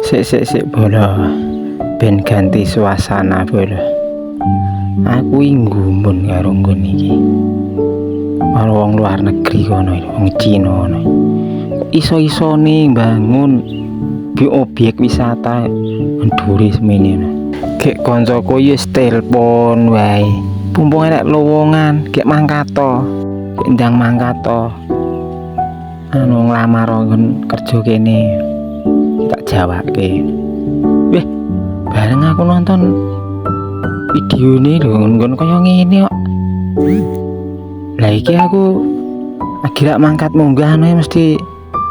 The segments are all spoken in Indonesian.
Sik bola. Ben ganti suasana bola. Aku inggumun karo nggon iki. Karo wong luar negeri kono, wong Cina kono. Iso-isone bangun objek wisata ndure semene. Gek koncoku wis telepon wae. Pumpung enek lowongan, gek mangkat to. Gek ndang mangkat to. Anu nglamar nggon kerja kene. Tak jawabke. Weh, bareng aku nonton video ini lho, nggon kaya ngene kok. Lah iki aku lagi rak mangkat munggah mesti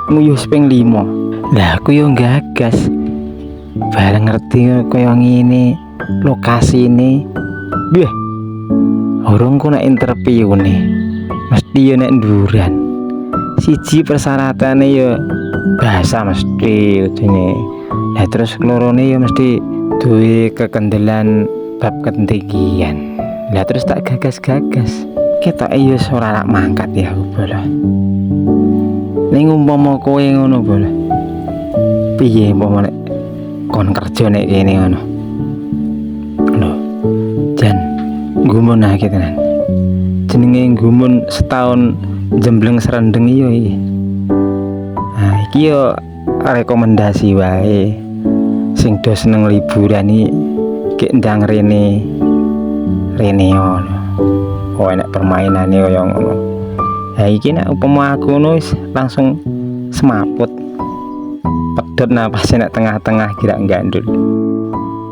nguyuh ping 5. Lah aku yo gagas. Bareng ngerti kaya ngene lokasine. Weh, urung ku nek interview nih. Mesti yo nek nduran. Siji persyaratannya ya bahasa mesti utine. Nah terus kelorone ya mesti duwe kekendelan bab ketinggian. Lah terus tak gagas. Ketok ya ora nak mangkat ya bola. Ning umpama kowe ngono bola. Piye umpama nek kon kerja nek kene ngono. Lho. Jan gumun nah tenan. Jenenge gumun setahun jembleng serendeng iyo iki. Nah, iki yo rekomendasi wae. Sing do seneng liburan iki gek ndang rene ngono. Oh enak permainane kaya ngono. Ha iki nek upama aku ngono wis langsung semaput. Pedhot napas nek tengah-tengah kira gandul.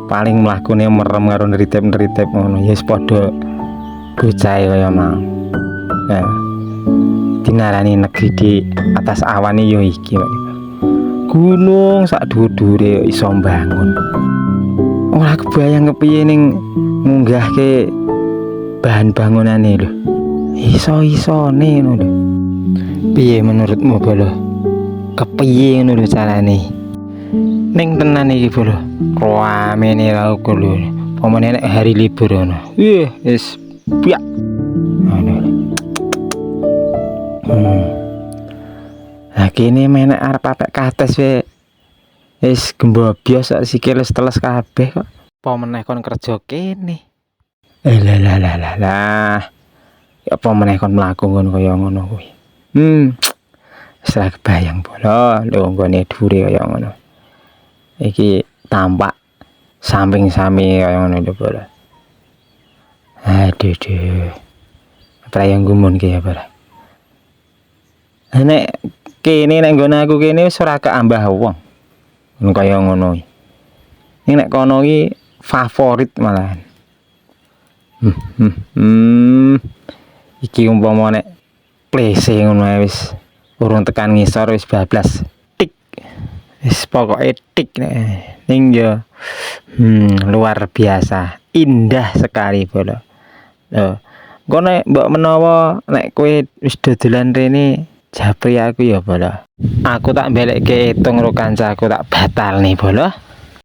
Paling mlakune merem karo neritip ngono. Ya wis padha bocah kaya mau. Nah, dinarani negeri di atas awan yo iki gunung sak dhuwur-dhuwure iso bangun. Ora kebayang kepiye ning munggahke bahan bangunane lho. Iso-isone ngono lho. Piye menurutmu Bolo? Kepiye ngono lho carane? Ning tenan iki Bolo. Ramene ra uga lho. Pemene nek hari libur ngono. Wis piak. Lah kene menek arep apik kates we. Wis gembobyos sak sikil teles kabeh kok. Apa meneh kon kerja kene? Lah. Ya apa meneh kon mlaku ngono kaya ngono kuwi. Wis ra kebayang Bolo, lho nggone dhure kaya ngono. Iki tampak samping sami kaya ngono lho Bolo. Aduh. Apa yang gumun ki ya Bolo? Nek kene nek nggon aku kene wis ora keambah wong. Kaya ngono iki. Nek kono iki favorit malahan. Iki umpama nek plese ngono wis urung tekan ngisor wis bablas tik. Wis pokoke tik nek. Ning yo luar biasa, indah sekali Bolo. Lho, engko nek mbok menawa nek kowe wis dodolan rene japri aku ya Bolo. Aku tak mbelekke itung karo kancaku tak batal nih Bolo.